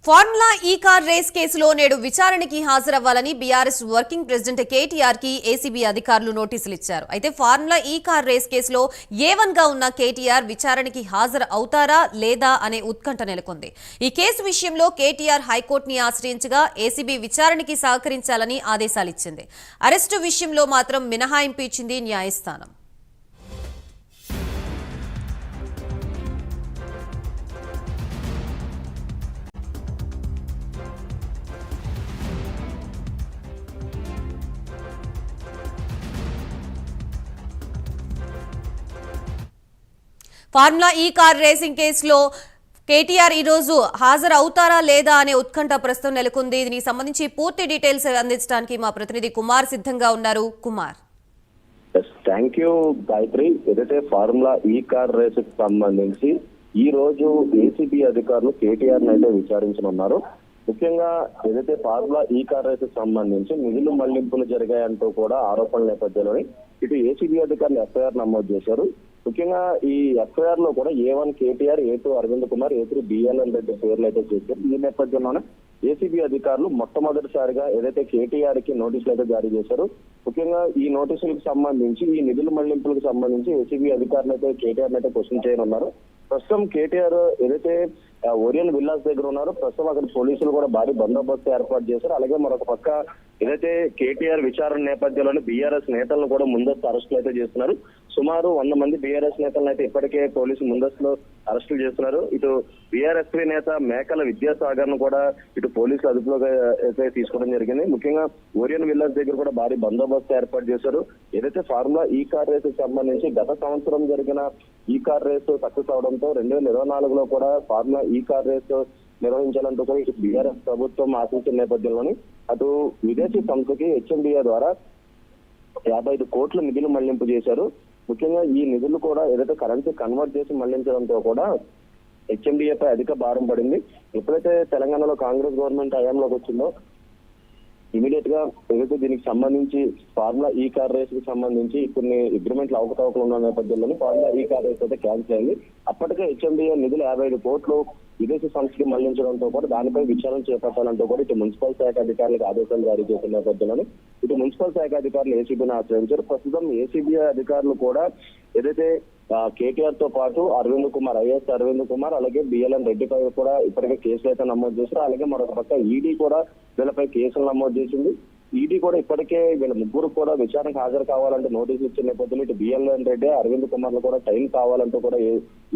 Formula ఈ car race కేసులో నేడు విచారణకి హాజరవ్వాలని బీఆర్ఎస్ వర్కింగ్ ప్రెసిడెంట్ కేటీఆర్ కి ఏసీబీ అధికారులు నోటీసులు ఇచ్చారు. అయితే ఫార్ములా ఈ కార్ రేస్ కేసులో A1 గా ఉన్న కేటీఆర్ విచారణకి హాజరు అవుతారా లేదా అనే ఉత్కంఠ నెలకొంది. ఈ కేసు విషయంలో కేటీఆర్ హైకోర్టుని ఆశ్రయించగా ఏసీబీ విచారణకి సహకరించాలని ఆదేశాలిచ్చింది. అరెస్టు విషయంలో మాత్రం మినహాయింపు ఇచ్చింది న్యాయస్థానం. ఫార్ములా ఈ కార్ రేసింగ్ కేసులో కేటీఆర్ ఈ రోజు హాజరు అవుతారా లేదా అనే ఉత్కంఠ ప్రస్తుతం నెలకొంది. దీనికి సంబంధించి పూర్తి డీటెయిల్స్ అందించడానికి మా ప్రతినిధి కుమార్ సిద్ధంగా ఉన్నారు. Kumar, thank you Gayatri. ఏదైతే ఫార్ములా ఈ కార్ రేస్ కి సంబంధించి ఈ రోజు ఏసీబీ అధికారులు కేటీఆర్ అయితే విచారించనున్నారు. ముఖ్యంగా ఏదైతే ఫార్ములా ఈ కార్ రేస్ కి సంబంధించి నిధులు మళ్లింపులు జరిగాయంటూ కూడా ఆరోపణల నేపథ్యంలోని ఇటు ఏసీబీ అధికారులు ఎఫ్ఐఆర్ నమోదు చేశారు. ముఖ్యంగా ఈ ఎఫ్ఐఆర్ లో కూడా A1 KTR, A2 Arvind Kumar, A3 BLN Reddy పేర్లు అయితే చేశారు. ఈ నేపథ్యంలోనే ఏసీబీ అధికారులు మొట్టమొదటిసారిగా ఏదైతే కేటీఆర్ కి నోటీసులు అయితే జారీ చేశారు. ముఖ్యంగా ఈ నోటీసులకు సంబంధించి ఈ నిధుల మళ్లింపులకు సంబంధించి ఏసీబీ అధికారులు అయితే కేటీఆర్ అయితే క్వశ్చన్ చేయనున్నారు. ప్రస్తుతం కేటీఆర్ ఏదైతే ఓరియన్ విల్లాస్ దగ్గర ఉన్నారు, ప్రస్తుతం అక్కడ పోలీసులు కూడా భారీ బందోబస్తు ఏర్పాటు చేశారు. అలాగే మరొక పక్క ఏదైతే కేటీఆర్ విచారణ నేపథ్యంలోనే బీఆర్ఎస్ నేతలను కూడా ముందస్తు అరెస్టులు అయితే చేస్తున్నారు. సుమారు 100 మంది బీఆర్ఎస్ నేతలను అయితే ఇప్పటికే పోలీసులు ముందస్తులో అరెస్టులు చేస్తున్నారు. ఇటు బీఆర్ఎస్పీ నేత మేకల విద్యాసాగర్ ను కూడా ఇటు పోలీసులు అదుపులోకి అయితే తీసుకోవడం జరిగింది. ముఖ్యంగా ఓరియన్ విల్లాస్ దగ్గర కూడా భారీ బందోబస్తు ఏర్పాటు చేశారు. ఏదైతే ఫార్ములా ఈ కార్ రేస్ కి సంబంధించి గత సంవత్సరం జరిగిన ఈ కార్ రేస్ సక్సెస్ అవడంతో 2024లో కూడా ఫార్ములా ఈ కార్ రేస్ నిర్వహించాలంటూ కూడా ఇటు బీఆర్ఎస్ ప్రభుత్వం ఆశించిన నేపథ్యంలోని అటు విదేశీ సంస్థకి HMDA ద్వారా 55 కోట్ల నిధులు మళ్లింపు చేశారు. ముఖ్యంగా ఈ నిధులు కూడా ఏదైతే కరెన్సీ కన్వర్ట్ చేసి మళ్లించడంతో కూడా HMDA పై అధిక భారం పడింది. ఎప్పుడైతే తెలంగాణలో కాంగ్రెస్ గవర్నమెంట్ హయాంలోకి వచ్చిందో ఇమీడియట్ గా ఏదైతే దీనికి సంబంధించి ఫార్ములా ఈ కార్ రేస్ కి సంబంధించి కొన్ని అగ్రిమెంట్లు అవకతవకలు ఉన్న నేపథ్యంలో ఫార్ములా ఈ కార్ రేస్ అయితే క్యాన్సిల్ అయింది. అప్పటికే HMDA నిధులు 55 కోట్లు విదేశీ సంస్థకి మళ్లించడంతో కూడా దానిపై విచారణ చేపట్టాలంటూ కూడా ఇటు మున్సిపల్ శాఖ అధికారులకు ఆదేశాలు జారీ చేసిన నేపథ్యంలో ఇటు మున్సిపల్ శాఖ అధికారులు ఏసీబీని ఆశ్రయించారు. ప్రస్తుతం ఏసీబీ అధికారులు కూడా ఏదైతే కేటీఆర్ తో పాటు అరవింద్ కుమార్, ఐఏఎస్ అరవింద్ కుమార్, అలాగే BLN రెడ్డిపై కూడా ఇప్పటికే కేసులు అయితే నమోదు చేశారు. అలాగే మరొక పక్క ఈడీ కూడా వీళ్ళపై కేసులు నమోదు చేసింది. ఈడీ కూడా ఇప్పటికే వీళ్ళ ముగ్గురు కూడా విచారణకు హాజరు కావాలంటే నోటీసులు ఇచ్చిన నేపథ్యంలో ఇటు BLN రెడ్డి, అరవింద్ కుమార్ కూడా టైం కావాలంటూ కూడా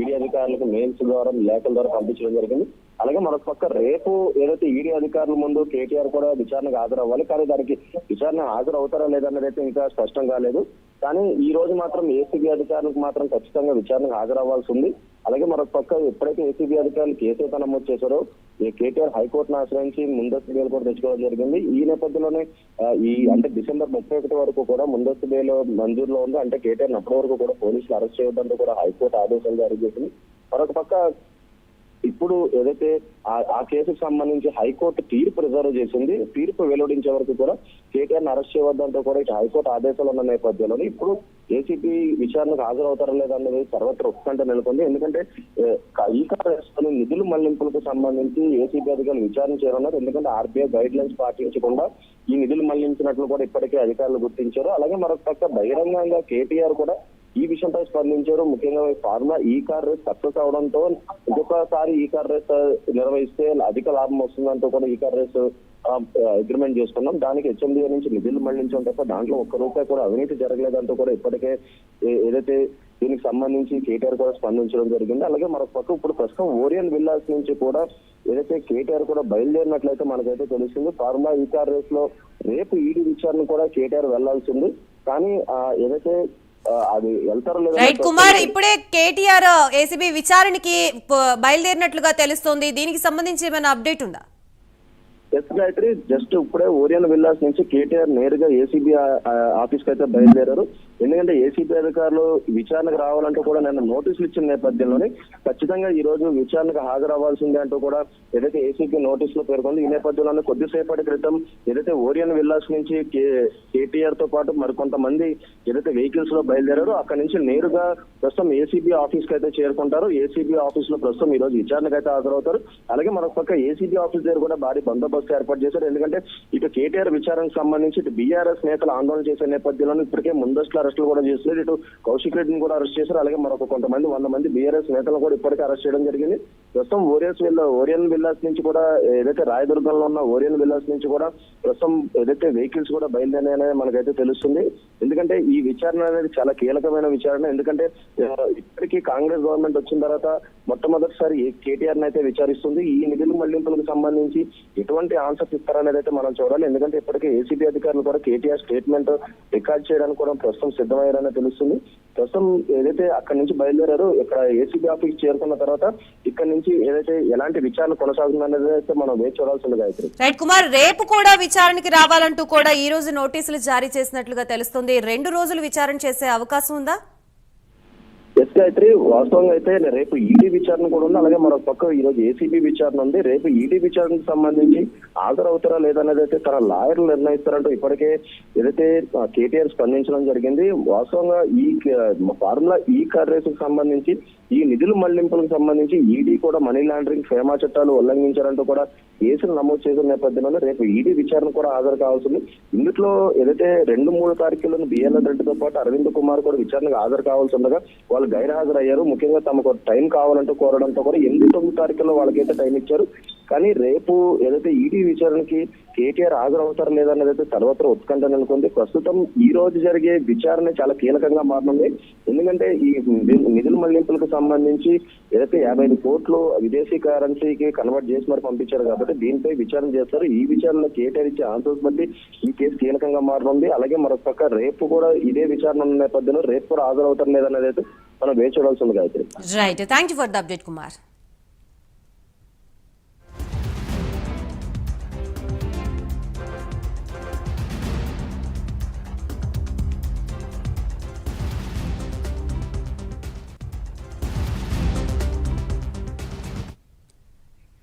ఈడీ అధికారులకు మెయిల్స్ ద్వారా, లేఖల ద్వారా పంపించడం జరిగింది. అలాగే మరొక పక్క రేపు ఏదైతే ఈడీ అధికారుల ముందు కేటీఆర్ కూడా విచారణకు హాజరవ్వాలి. కానీ దానికి విచారణ హాజరు అవుతారా లేదన్నది అయితే ఇంకా స్పష్టం కాలేదు. కానీ ఈ రోజు మాత్రం ఏసీబీ అధికారులకు మాత్రం ఖచ్చితంగా విచారణకు హాజరవ్వాల్సి ఉంది. అలాగే మరొక పక్క ఎప్పుడైతే ఏసీబీ అధికారులు కేసు అయితే నమోదు చేశారో కేటీఆర్ హైకోర్టును ఆశ్రయించి ముందస్తు బెయిల్ కూడా తెచ్చుకోవడం జరిగింది. ఈ నేపథ్యంలోనే అంటే డిసెంబర్ 31 వరకు కూడా ముందస్తు బెయిల్ మంజూరులో ఉంది. అంటే కేటీఆర్ అప్పటి వరకు కూడా పోలీసులు అరెస్ట్ చేయడంతో కూడా హైకోర్టు ఆదేశాలు జారీ చేసింది. మరొక పక్క ఇప్పుడు ఏదైతే ఆ కేసుకు సంబంధించి హైకోర్టు తీర్పు రిజర్వ్ చేసింది. తీర్పు వెలువడించే వరకు కూడా కేటీఆర్ అరెస్ట్ చేయవద్దంటూ కూడా ఇటు హైకోర్టు ఆదేశాలు ఉన్న నేపథ్యంలో ఇప్పుడు ఏసీబీ విచారణకు హాజరవుతారా లేదన్నది సర్వత్ర ఉత్కంఠ నెలకొంది. ఎందుకంటే ఈ కారణం నిధులు మళ్లింపులకు సంబంధించి ఏసీబీ అధికారులు విచారణ చేయనున్నారు. ఎందుకంటే RBI గైడ్ లైన్స్ పాటించకుండా ఈ నిధులు మళ్లించినట్లు కూడా ఇప్పటికే అధికారులు గుర్తించారు. అలాగే మరొక పక్క బహిరంగంగా కేటీఆర్ కూడా ఈ విషయంపై స్పందించారు. ముఖ్యంగా ఫార్ములా ఈ కార్ రేస్ సక్సెస్ అవడంతో ఇంకొకసారి ఈ కార్ రేస్ నిర్వహిస్తే అధిక లాభం వస్తుందంటూ కూడా ఈ కార్ రేస్ అగ్రిమెంట్ చేసుకున్నాం. దానికి HMDA నుంచి నిధులు మళ్లించడం తప్ప దాంట్లో ఒక్క రూపాయి కూడా అవినీతి జరగలేదంటూ కూడా ఇప్పటికే ఏదైతే దీనికి సంబంధించి కేటీఆర్ కూడా స్పందించడం జరిగింది. అలాగే మరొక పక్క ఇప్పుడు ప్రస్తుతం ఓరియన్ విల్లాస్ నుంచి కూడా ఏదైతే కేటీఆర్ కూడా బయలుదేరినట్లయితే మనకైతే తెలుస్తుంది. ఫార్ములా ఈ కార్ రేస్ లో రేపు ఈడీ విచారణ కూడా కేటీఆర్ వెళ్లాల్సింది. కానీ ఏదైతే అది వెళ్తారో రైట్ కుమార్, ఇప్పుడే కేటీఆర్ ఏసీబీ విచారణకి బయలుదేరినట్లుగా తెలుస్తోంది. దీనికి సంబంధించి ఏమైనా అప్డేట్ ఉందా? ఎస్ గాయత్రి, జస్ట్ ఇప్పుడే ఓరియన్ విల్లాస్ నుంచి కేటీఆర్ నేరుగా ఏసీబీ ఆఫీస్ కి అయితే బయలుదేరారు. ఎందుకంటే ఏసీబీ అధికారులు విచారణకు రావాలంటూ కూడా నేను నోటీసులు ఇచ్చిన నేపథ్యంలోనే ఖచ్చితంగా ఈ రోజు విచారణకు హాజరవ్వాల్సిందే అంటూ కూడా ఏదైతే ఏసీబీ నోటీసులో పేర్కొంది. ఈ నేపథ్యంలోనే కొద్దిసేపటి క్రితం ఏదైతే ఓరియన్ విల్లాస్ నుంచి కేటీఆర్ తో పాటు మరికొంతమంది ఏదైతే వెహికల్స్ లో బయలుదేరారో అక్కడ నుంచి నేరుగా ప్రస్తుతం ఏసీబీ ఆఫీస్ కి అయితే చేరుకుంటారు. ఏసీబీ ఆఫీస్ లో ప్రస్తుతం ఈ రోజు విచారణకు అయితే హాజరవుతారు. అలాగే మరొక పక్క ఏసీబీ ఆఫీస్ దగ్గర కూడా భారీ బందోబస్తు ఏర్పాటు చేశారు. ఎందుకంటే ఇటు కేటీఆర్ విచారణకు సంబంధించి ఇటు బీఆర్ఎస్ నేతలు ఆందోళన చేసే నేపథ్యంలో ఇప్పటికే ముందస్తు అరెస్టులు కూడా చేస్తున్నారు. ఇటు కౌశిక్ రెడ్డిని కూడా అరెస్ట్ చేశారు. అలాగే మరొక కొంతమంది 100 మంది బీఆర్ఎస్ నేతలను కూడా ఇప్పటికే అరెస్ట్ చేయడం జరిగింది. ప్రస్తుతం ఓరియన్ విల్లాస్ నుంచి కూడా ఏదైతే రాయదుర్గంలో ఉన్న ఓరియన్ విల్లాస్ నుంచి కూడా ప్రస్తుతం ఏదైతే వెహికల్స్ కూడా బయలుదేరాయని మనకైతే తెలుస్తుంది. ఎందుకంటే ఈ విచారణ అనేది చాలా కీలకమైన విచారణ. ఎందుకంటే ఇప్పటికీ కాంగ్రెస్ గవర్నమెంట్ వచ్చిన తర్వాత మొట్టమొదటిసారి కేటీఆర్ అయితే విచారిస్తుంది. ఈ నిధుల మళ్లింపులకు సంబంధించి ఎటువంటి ఆన్సర్స్ ఇస్తారనేది అయితే మనం చూడాలి. ఎందుకంటే ఇప్పటికే ఏసీబీ అధికారులు కూడా కేటీఆర్ స్టేట్మెంట్ రికార్డ్ చేయడానికి కూడా ప్రస్తుతం సిద్ధమయ్యారని తెలుస్తుంది. ప్రస్తుతం ఏదైతే అక్కడి నుంచి బయలుదేరారో ఇక్కడ ఏసీబీ ఆఫీస్ చేరుకున్న తర్వాత ఇక్కడ నుంచి ఏదైతే ఎలాంటి విచారణ కొనసాగుతుందనేది అయితే మనం వేచి చూడాల్సింది గాయత్రి. రైట్ కుమార్, రేపు కూడా విచారణకి రావాలంటూ కూడా ఈ రోజు నోటీసులు జారీ చేసినట్లుగా తెలుస్తుంది. 2 రోజులు విచారణ చేసే అవకాశం ఉందా? ఎస్ గాయత్రి, వాస్తవంగా అయితే రేపు ఈడీ విచారణ కూడా ఉంది. అలాగే మరొక పక్క ఈ రోజు ఏసీబీ విచారణ ఉంది. రేపు ఈడీ విచారణకు సంబంధించి హాజరవుతారా లేదనేది అయితే తన లాయర్లు నిర్ణయిస్తారంటూ ఇప్పటికే ఏదైతే కేటీఆర్ స్పందించడం జరిగింది. వాస్తవంగా ఈ ఫార్ములా ఈ కార్ రేసుకు సంబంధించి ఈ నిధుల మళ్లింపులకు సంబంధించి ఈడీ కూడా మనీ లాండరింగ్ ఫేమా చట్టాలు ఉల్లంఘించారంటూ కూడా కేసులు నమోదు చేసిన నేపథ్యంలో రేపు ఈడీ విచారణ కూడా హాజరు కావాల్సింది. ఇందులో ఏదైతే 2-3 తారీఖులను బిఎల్ఎన్ రెడ్డితో పాటు అరవింద్ కుమార్ కూడా విచారణకు హాజరు కావాల్సి ఉండగా వాళ్ళు గైర్హాజరయ్యారు. ముఖ్యంగా తమకు టైం కావాలంటూ కోరడంతో కూడా 8-9 తారీఖుల్లో వాళ్ళకైతే టైం ఇచ్చారు. కానీ రేపు ఏదైతే ఈడీ విచారణకి కేటీఆర్ హాజరవుతారు లేదన్నది అయితే సర్వత్రా ఉత్కంఠ నెలకొంది. ప్రస్తుతం ఈ రోజు జరిగే విచారణ చాలా కీలకంగా మారనుంది. ఎందుకంటే ఈ నిధుల మళ్లింపులకు సంబంధించి ఏదైతే 55 కోట్లు విదేశీ కరెన్సీకి కన్వర్ట్ చేసి మరి పంపించారు కాబట్టి దీనిపై విచారణ చేస్తారు. ఈ విచారణలో కేటీఆర్ ఇచ్చే ఆన్సర్స్ బట్టి ఈ కేసు కీలకంగా మారనుంది. అలాగే మరొక పక్క రేపు కూడా ఇదే విచారణ ఉన్న నేపథ్యంలో రేపు కూడా హాజరవుతారు లేదన్నది అయితే మనం వేచి చూడాల్సి ఉంది Gayatri. Right, thank you for the update Kumar.